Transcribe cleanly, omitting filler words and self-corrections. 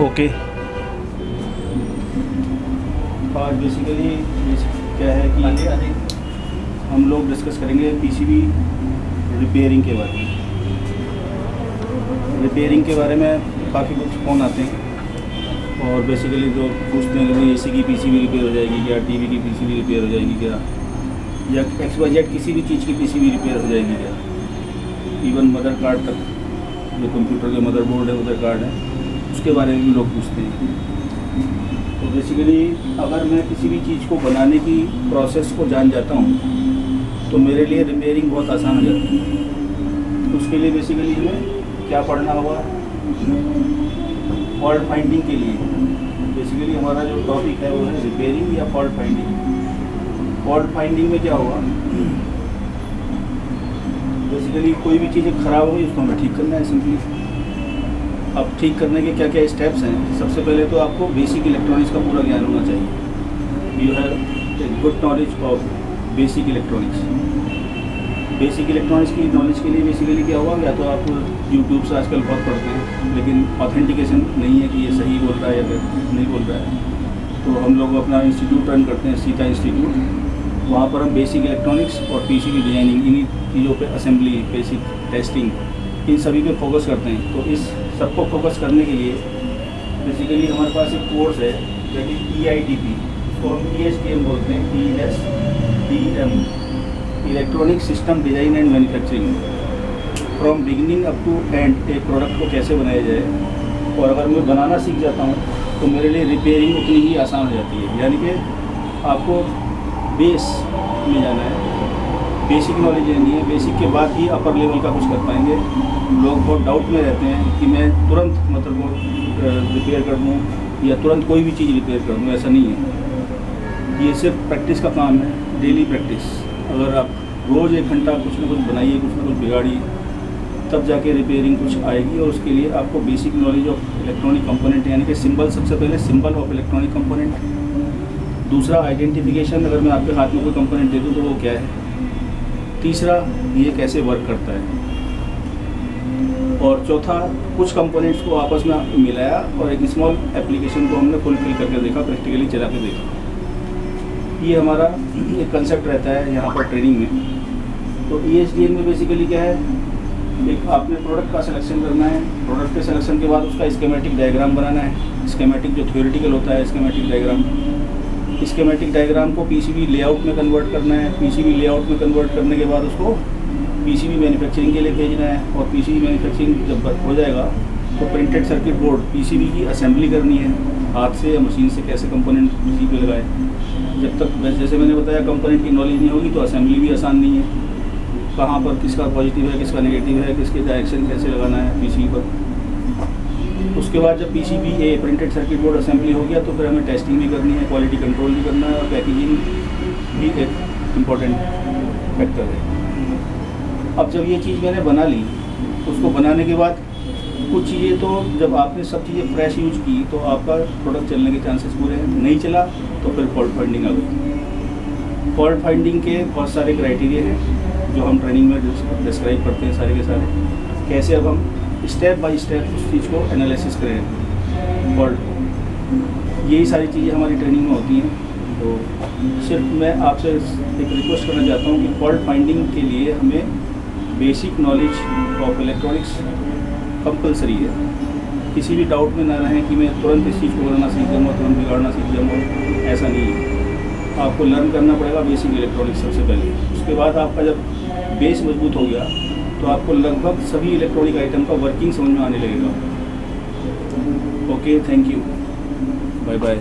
Okay. आज basically क्या है कि हम लोग डिस्कस करेंगे पीसीबी रिपेयरिंग के बारे में। रिपेयरिंग के बारे में काफ़ी कुछ फ़ोन आते हैं और बेसिकली जो पूछते हैं कि एसी की पीसीबी रिपेयर हो जाएगी क्या, टीवी की पीसीबी रिपेयर हो जाएगी क्या, या XYZ किसी भी चीज़ की पीसीबी रिपेयर हो जाएगी क्या, इवन मदर कार्ड तक, जो कंप्यूटर के मदरबोर्ड है, मदर कार्ड है, उसके बारे में भी लोग पूछते हैं। तो बेसिकली अगर मैं किसी भी चीज़ को बनाने की प्रोसेस को जान जाता हूँ तो मेरे लिए रिपेयरिंग बहुत आसान हो जाती है। उसके लिए बेसिकली हमें क्या पढ़ना होगा, फॉल्ट फाइंडिंग के लिए बेसिकली हमारा जो टॉपिक है वो है रिपेयरिंग या फॉल्ट फाइंडिंग। फॉल्ट फाइंडिंग में क्या होगा, बेसिकली कोई भी चीज़ ख़राब होगी उसको हमें ठीक करना है सिंपली। अब ठीक करने के क्या क्या स्टेप्स हैं, सबसे पहले तो आपको बेसिक इलेक्ट्रॉनिक्स का पूरा ज्ञान होना चाहिए। You have a good knowledge of basic electronics. Basic electronics की नॉलेज के लिए बेसिकली क्या होगा, या तो आप यूट्यूब से आजकल बहुत पढ़ते हैं लेकिन ऑथेंटिकेशन नहीं है कि ये सही बोल रहा है या फिर नहीं बोल रहा है। तो हम लोग अपना इंस्टीट्यूट रन करते हैं, सीता इंस्टीट्यूट। वहाँ पर हम बेसिक इलेक्ट्रॉनिक्स और पीसीबी डिजाइनिंग, इन्हीं चीज़ों पे असेंबली, बेसिक टेस्टिंग, इन सभी पे फोकस करते हैं। तो इस सबको फोकस करने के लिए बेसिकली हमारे पास एक कोर्स है जो कि EITP, उसको हम ESDM बोलते हैं, ESDM, electronic system design and manufacturing, from beginning up to end एक प्रोडक्ट को कैसे बनाया जाए। और अगर मैं बनाना सीख जाता हूँ तो मेरे लिए रिपेयरिंग उतनी ही आसान हो जाती है। यानी कि आपको बेस में जाना है, बेसिक नॉलेज लेनी है, बेसिक के बाद ही अपर लेवल का कुछ कर पाएंगे। लोग बहुत डाउट में रहते हैं कि मैं तुरंत मतलब वो रिपेयर कर दूँ या तुरंत कोई भी चीज़ रिपेयर कर दूँ, ऐसा नहीं है। ये सिर्फ प्रैक्टिस का काम है, डेली प्रैक्टिस। अगर आप रोज़ 1 घंटा कुछ ना कुछ बनाइए, कुछ ना कुछ बिगाड़िए, तब जाके रिपेयरिंग कुछ आएगी। और उसके लिए आपको basic knowledge of electronic component, यानी कि सिंबल, सबसे पहले सिंबल ऑफ इलेक्ट्रॉनिक कंपोनेंट। दूसरा आइडेंटिफिकेशन, अगर मैं आपके हाथ में कोई कंपोनेंट दे दूँ तो वो क्या है। तीसरा, ये कैसे वर्क करता है। और चौथा, कुछ कंपोनेंट्स को आपस में मिलाया और एक स्मॉल एप्लीकेशन को हमने फुलफिल करके देखा, प्रैक्टिकली चला के देखा। ये हमारा एक कंसेप्ट रहता है यहाँ पर ट्रेनिंग में। तो ESDM में बेसिकली क्या है, एक आपने प्रोडक्ट का सिलेक्शन करना है, प्रोडक्ट के सिलेक्शन के बाद उसका स्कीमेटिक डायग्राम बनाना है। स्कीमेटिक जो थ्योरेटिकल होता है, स्कीमेटिक डायग्राम, स्कीमेटिक डायग्राम को PCB लेआउट में कन्वर्ट करना है। PCB लेआउट में कन्वर्ट करने के बाद उसको PCB मैन्युफैक्चरिंग के लिए भेजना है। और PCB मैन्युफैक्चरिंग जब हो जाएगा तो प्रिंटेड सर्किट बोर्ड, PCB की असेंबली करनी है, हाथ से या मशीन से कैसे कंपोनेंट PCB पे लगाए। जब तक, जैसे मैंने बताया, कंपोनेंट की नॉलेज नहीं होगी तो असेंबली भी आसान नहीं है। कहाँ पर किसका पॉजिटिव है, किसका नेगेटिव है, किसके डायरेक्शन कैसे लगाना है PCB पर। उसके बाद जब PCB printed circuit board assembly हो गया तो फिर हमें टेस्टिंग भी करनी है, क्वालिटी कंट्रोल भी करना है, और पैकेजिंग भी एक इम्पॉर्टेंट फैक्टर है। अब जब ये चीज़ मैंने बना ली, उसको बनाने के बाद कुछ चीज़ें, तो जब आपने सब चीज़ें फ्रेश यूज की तो आपका प्रोडक्ट चलने के चांसेस पूरे हैं। नहीं चला तो फिर फॉल्ट फाइंडिंग आ गई। फॉल्ट फाइंडिंग के बहुत सारे क्राइटेरिया हैं जो हम ट्रेनिंग में डिस्क्राइब करते हैं, सारे के सारे। कैसे अब हम स्टेप बाय स्टेप उस चीज़ को एनालिसिस करें, फॉल्ट, यही सारी चीज़ें हमारी ट्रेनिंग में होती हैं। तो सिर्फ मैं आपसे एक रिक्वेस्ट करना चाहता हूँ कि फॉल्ट फाइंडिंग के लिए हमें basic knowledge of electronics compulsory है। किसी भी डाउट में ना रहें कि मैं तुरंत इस चीज़ को बनाना सीख जाऊँगा, तुरंत बिगाड़ना सीख जाऊँगा, ऐसा नहीं है। आपको लर्न करना पड़ेगा बेसिक इलेक्ट्रॉनिक्स सबसे पहले। उसके बाद आपका जब बेस मजबूत हो गया तो आपको लगभग सभी इलेक्ट्रॉनिक आइटम का वर्किंग समझ में आने लगेगा। Okay, thank you, bye bye.